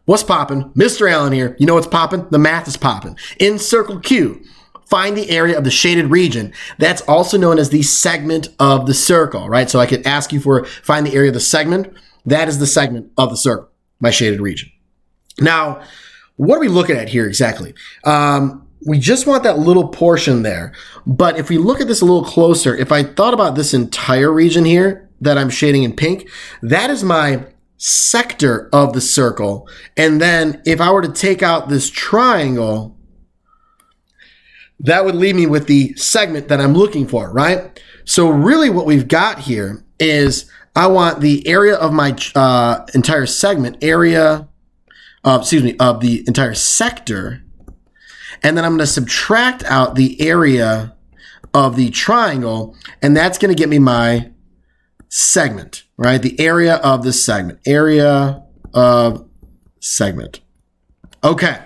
What's poppin'? Mr. Allen here. You know what's poppin'? The math is poppin'. In circle Q, find the area of the shaded region. That's also known as the segment of the circle, right? So I could ask you for find the area of the segment. That is the segment of the circle, my shaded region. Now, what are we looking at here exactly? We just want that little portion there. But if we look at this a little closer, if I thought about this entire region here that I'm shading in pink, that is my sector of the circle. And then if I were to take out this triangle, that would leave me with the segment that I'm looking for, right? So really what we've got here is I want the area of my entire segment, of the entire sector. And then I'm going to subtract out the area of the triangle, and that's going to get me my segment, right? The area of the segment. Area of segment. Okay.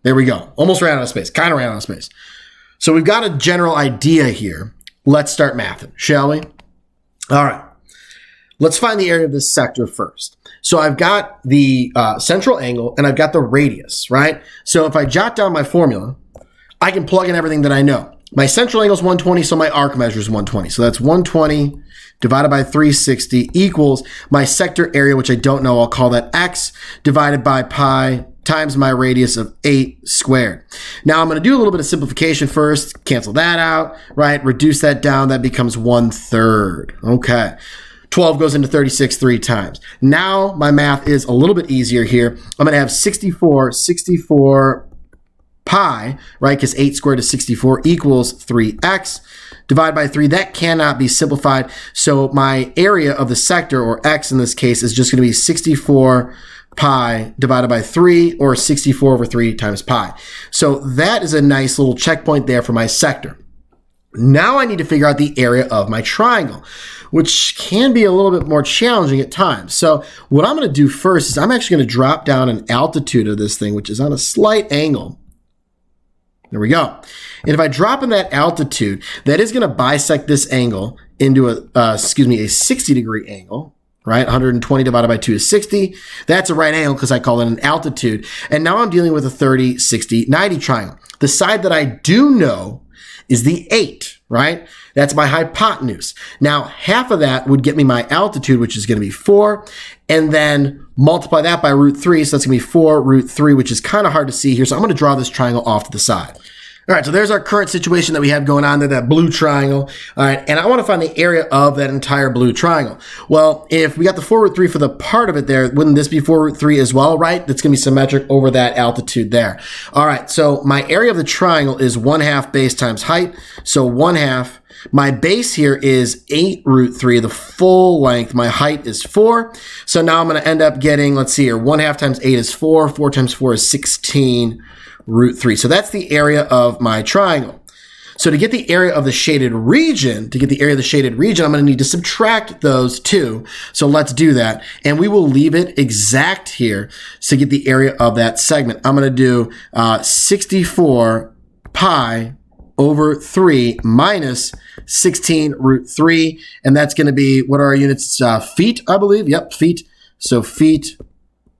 There we go. Almost ran out of space. Kind of ran out of space. So we've got a general idea here. Let's start mathing, shall we? All right. Let's find the area of this sector first. So I've got the central angle and I've got the radius, right? So if I jot down my formula, I can plug in everything that I know. My central angle is 120, so my arc measure is 120. So that's 120 divided by 360 equals my sector area, which I don't know. I'll call that x divided by pi times my radius of 8 squared. Now I'm going to do a little bit of simplification first. Cancel that out, right? Reduce that down. That becomes 1/3. Okay. 12 goes into 36 3 times. Now my math is a little bit easier here. I'm going to have 64 pi, right? Because 8 squared is 64 equals 3x. Divide by 3. That cannot be simplified. So my area of the sector, or x in this case, is just going to be 64 pi divided by 3, or 64 over 3 times pi. So that is a nice little checkpoint there for my sector. Now I need to figure out the area of my triangle, which can be a little bit more challenging at times. So what I'm going to do first is I'm actually going to drop down an altitude of this thing, which is on a slight angle. There we go. And if I drop in that altitude, that is going to bisect this angle into a 60 degree angle, right? 120 divided by 2 is 60. That's a right angle because I call it an altitude. And now I'm dealing with a 30, 60, 90 triangle. The side that I do know is the 8, right? That's my hypotenuse. Now, half of that would get me my altitude, which is going to be 4, and then multiply that by root 3, so that's going to be 4 root 3, which is kind of hard to see here, so I'm going to draw this triangle off to the side. All right, so there's our current situation that we have going on there, that blue triangle. All right, and I want to find the area of that entire blue triangle. Well, if we got the 4 root 3 for the part of it there, wouldn't this be 4 root 3 as well, right? That's going to be symmetric over that altitude there. All right, so my area of the triangle is 1/2 base times height. So 1/2. My base here is 8 root 3, the full length. My height is 4. So now I'm going to end up getting, let's see here, 1/2 times 8 is 4. 4 times 4 is 16 root 3. So that's the area of my triangle. So to get the area of the shaded region, I'm going to need to subtract those two. So let's do that. And we will leave it exact here to get the area of that segment. I'm going to do 64 pi over 3 minus 16 root 3. And that's going to be, what are our units? Feet, I believe. Yep, feet. So feet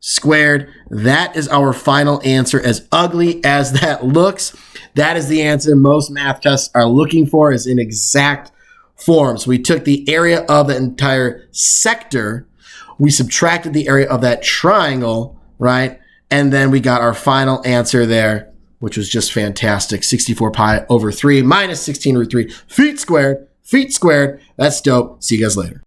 squared. That is our final answer. As ugly as that looks, that is the answer most math tests are looking for, is in exact form. So we took the area of the entire sector, we subtracted the area of that triangle, right? And then we got our final answer there, which was just fantastic. 64 pi over 3 minus 16 root 3. Feet squared. That's dope. See you guys later.